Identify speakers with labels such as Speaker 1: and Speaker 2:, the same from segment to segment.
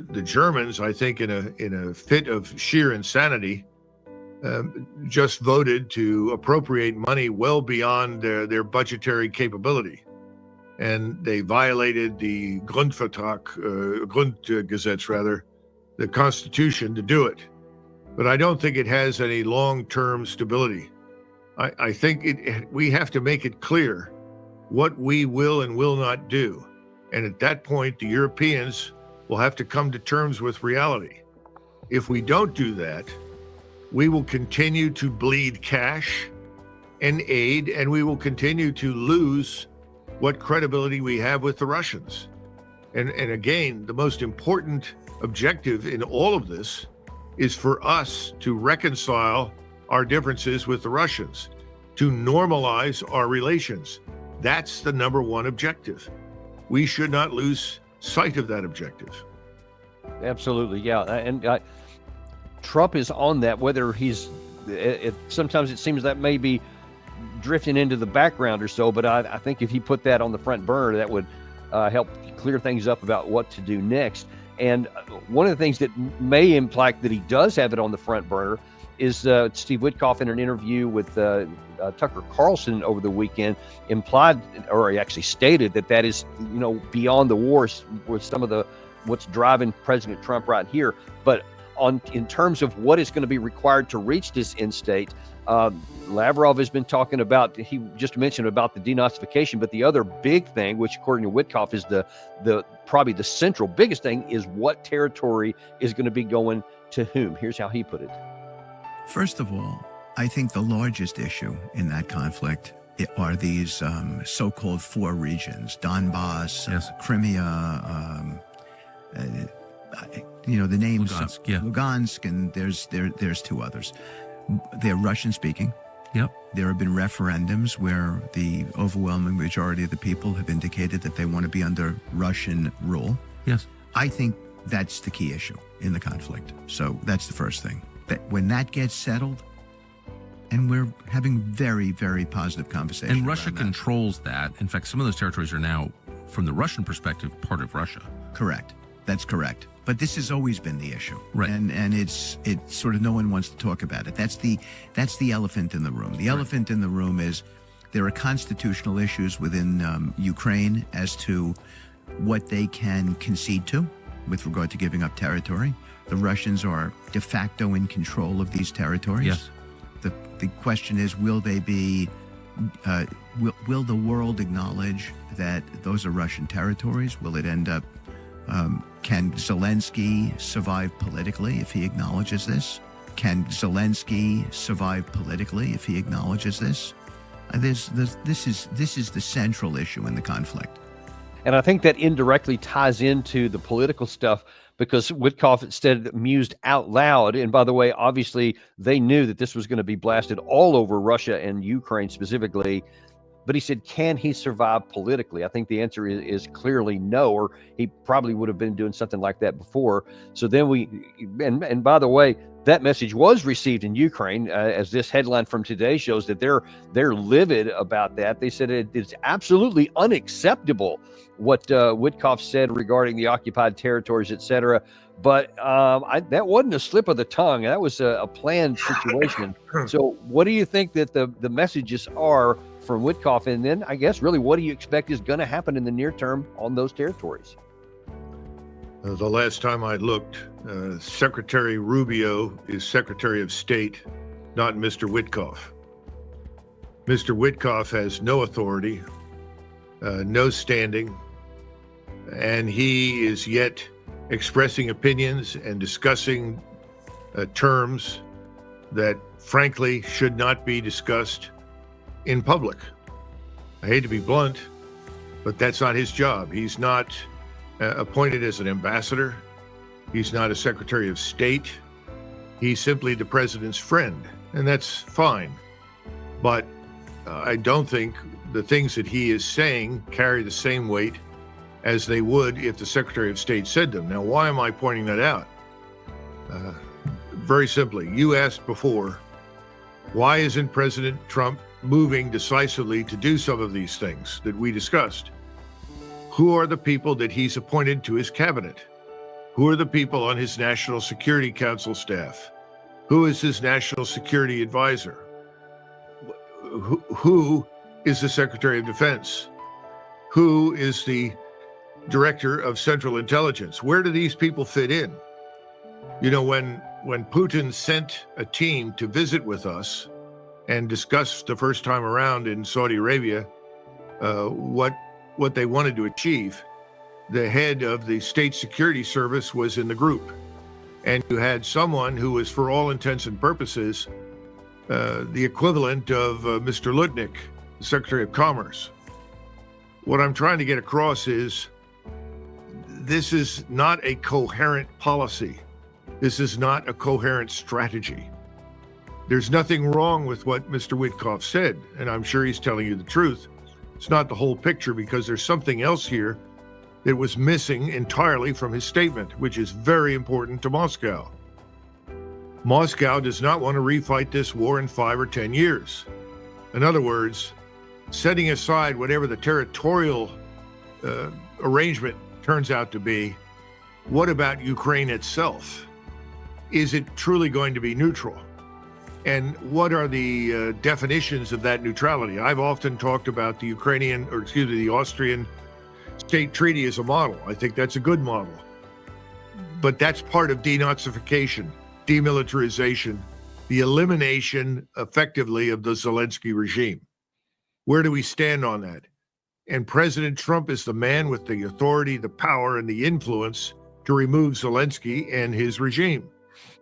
Speaker 1: the Germans, I think, in a fit of sheer insanity, just voted to appropriate money well beyond their budgetary capability. And they violated the Grundgesetz, rather, the Constitution, to do it. But I don't think it has any long-term stability. I think we have to make it clear what we will and will not do. And at that point, the Europeans will have to come to terms with reality. If we don't do that, we will continue to bleed cash and aid, and we will continue to lose what credibility we have with the Russians. And again, the most important objective in all of this is for us to reconcile our differences with the Russians, to normalize our relations. That's the number one objective. We should not lose sight of that objective.
Speaker 2: Absolutely, yeah. And Trump is on that, whether sometimes it seems that may be drifting into the background or so, but I think if he put that on the front burner, that would help clear things up about what to do next. And one of the things that may imply that he does have it on the front burner is Steve Witkoff, in an interview with Tucker Carlson over the weekend, implied, or he actually stated, that is, beyond the wars with some of what's driving President Trump right here. But in terms of what is going to be required to reach this end state, Lavrov has been talking about, he just mentioned about the denazification, but the other big thing, which according to Witkoff is the probably the central biggest thing, is what territory is going to be going to whom. Here's how he put it.
Speaker 3: First of all, I think the largest issue in that conflict are these so-called four regions: Donbass,
Speaker 4: yes.
Speaker 3: Crimea, the names,
Speaker 4: Lugansk, yeah.
Speaker 3: Lugansk, and there's two others. They're Russian-speaking.
Speaker 4: Yep.
Speaker 3: There have been referendums where the overwhelming majority of the people have indicated that they want to be under Russian rule.
Speaker 4: Yes.
Speaker 3: I think that's the key issue in the conflict. So that's the first thing. That when that gets settled, and we're having very, very positive conversations.
Speaker 4: And Russia controls that. In fact, some of those territories are now, from the Russian perspective, part of Russia.
Speaker 3: Correct. That's correct. But this has always been the issue,
Speaker 4: right?
Speaker 3: And it's sort of no one wants to talk about it. That's the elephant in the room. The elephant in the room is there are constitutional issues within Ukraine as to what they can concede to with regard to giving up territory. The Russians are de facto in control of these territories.
Speaker 4: Yes.
Speaker 3: The question is, will they be? Will the world acknowledge that those are Russian territories? Will it end up? Can Zelensky survive politically if he acknowledges this? Can Zelensky survive politically if he acknowledges this? This is the central issue in the conflict.
Speaker 2: And I think that indirectly ties into the political stuff, because Witkoff instead mused out loud. And by the way, obviously they knew that this was going to be blasted all over Russia and Ukraine specifically. But he said, can he survive politically? I think the answer is clearly no, or he probably would have been doing something like that before. So then and by the way, that message was received in Ukraine, as this headline from today shows that they're livid about that. They said it's absolutely unacceptable what Witkoff said regarding the occupied territories, et cetera. But that wasn't a slip of the tongue. That was a planned situation. So what do you think that the messages are from Witkoff? And then I guess really what do you expect is going to happen in the near term on those territories?
Speaker 1: The last time I looked, Secretary Rubio is Secretary of State, not Mr. Witkoff. Mr. Witkoff has no authority, no standing, and he is yet expressing opinions and discussing terms that frankly should not be discussed in public. I hate to be blunt, but that's not his job. He's not appointed as an ambassador. He's not a Secretary of State. He's simply the president's friend, and that's fine. But I don't think the things that he is saying carry the same weight as they would if the Secretary of State said them. Now, why am I pointing that out? Very simply, you asked before, why isn't President Trump moving decisively to do some of these things that we discussed? Who are the people that he's appointed to his cabinet? Who are the people on his National Security Council staff? Who is his national security advisor? Who is the Secretary of Defense? Who is the Director of Central Intelligence? Where do these people fit in? You know, when Putin sent a team to visit with us and discuss the first time around in Saudi Arabia what they wanted to achieve, the head of the State Security Service was in the group. And you had someone who was, for all intents and purposes, the equivalent of Mr. Lutnick, the Secretary of Commerce. What I'm trying to get across is this is not a coherent policy. This is not a coherent strategy. There's nothing wrong with what Mr. Witkoff said, and I'm sure he's telling you the truth. It's not the whole picture, because there's something else here that was missing entirely from his statement, which is very important to Moscow. Moscow does not want to refight this war in 5 or 10 years. In other words, setting aside whatever the territorial arrangement turns out to be, what about Ukraine itself? Is it truly going to be neutral? And what are the definitions of that neutrality? I've often talked about the Austrian state treaty as a model. I think that's a good model. But that's part of denazification, demilitarization, the elimination effectively of the Zelensky regime. Where do we stand on that? And President Trump is the man with the authority, the power, and the influence to remove Zelensky and his regime.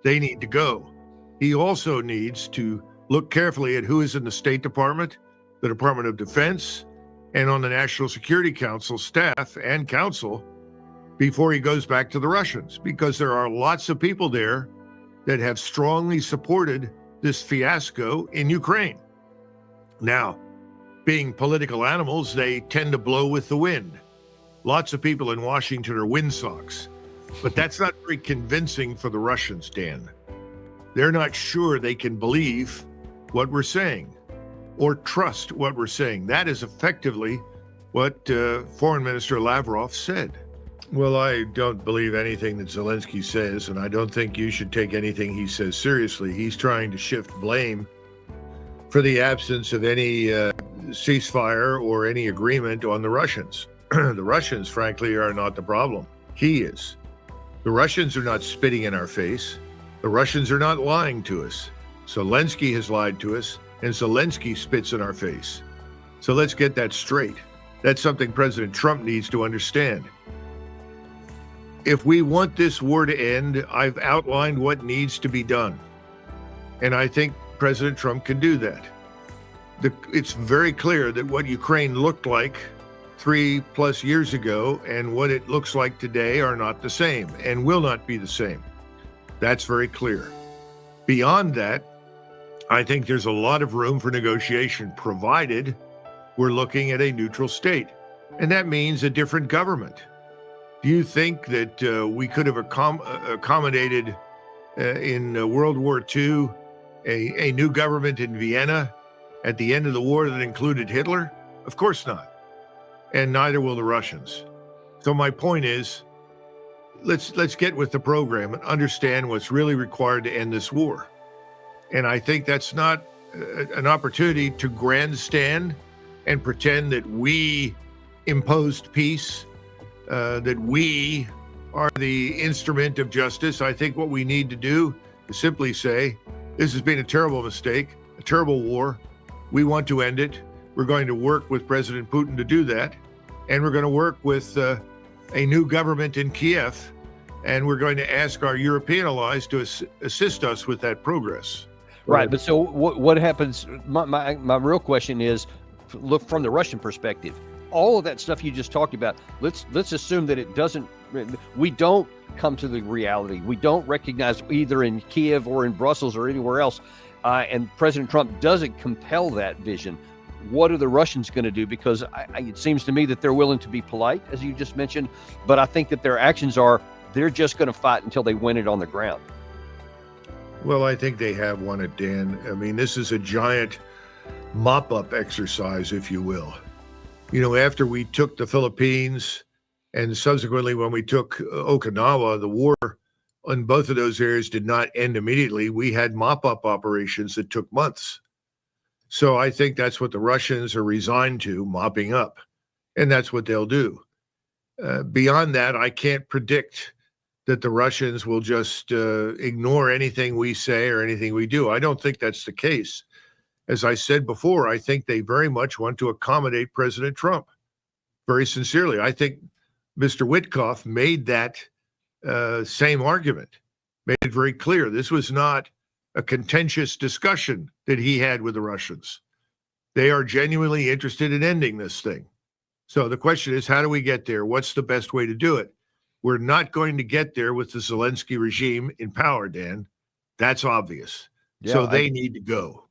Speaker 1: They need to go. He also needs to look carefully at who is in the State Department, the Department of Defense, and on the National Security Council staff and council before he goes back to the Russians, because there are lots of people there that have strongly supported this fiasco in Ukraine. Now, being political animals, they tend to blow with the wind. Lots of people in Washington are windsocks, but that's not very convincing for the Russians, Dan. They're not sure they can believe what we're saying or trust what we're saying. That is effectively what Foreign Minister Lavrov said. Well, I don't believe anything that Zelensky says, and I don't think you should take anything he says seriously. He's trying to shift blame for the absence of any ceasefire or any agreement on the Russians. The Russians, frankly, are not the problem. He is. The Russians are not spitting in our face. The Russians are not lying to us. Zelensky has lied to us, and Zelensky spits in our face. So let's get that straight. That's something President Trump needs to understand. If we want this war to end, I've outlined what needs to be done. And I think President Trump can do that. It's very clear that what Ukraine looked like 3+ years ago and what it looks like today are not the same and will not be the same. That's very clear. Beyond that, I think there's a lot of room for negotiation, provided we're looking at a neutral state. And that means a different government. Do you think that we could have accommodated in World War II a new government in Vienna at the end of the war that included Hitler? Of course not. And neither will the Russians. So my point is, let's get with the program and understand what's really required to end this war. And I think that's not an opportunity to grandstand and pretend that we imposed peace, that we are the instrument of justice. I think what we need to do is simply say, this has been a terrible mistake, a terrible war. We want to end it. We're going to work with President Putin to do that. And we're going to work with a new government in Kiev. And we're going to ask our European allies to assist us with that progress.
Speaker 2: Right. But so what happens? My real question is, look from the Russian perspective. All of that stuff you just talked about, let's assume that we don't come to the reality. We don't recognize either in Kiev or in Brussels or anywhere else. And President Trump doesn't compel that vision. What are the Russians going to do? Because it seems to me that they're willing to be polite, as you just mentioned, but I think that their actions are, they're just going to fight until they win it on the ground.
Speaker 1: Well, I think they have won it, Dan. I mean, this is a giant mop-up exercise, if you will. You know, after we took the Philippines And subsequently, when we took Okinawa, the war in both of those areas did not end immediately. We had mop-up operations that took months. So I think that's what the Russians are resigned to, mopping up. And that's what they'll do. Beyond that, I can't predict that the Russians will just ignore anything we say or anything we do. I don't think that's the case. As I said before, I think they very much want to accommodate President Trump, very sincerely. I think Mr. Witkoff made that same argument, made it very clear. This was not a contentious discussion that he had with the Russians. They are genuinely interested in ending this thing. So the question is, how do we get there? What's the best way to do it? We're not going to get there with the Zelensky regime in power, Dan. That's obvious.
Speaker 2: Yeah,
Speaker 1: so they need to go.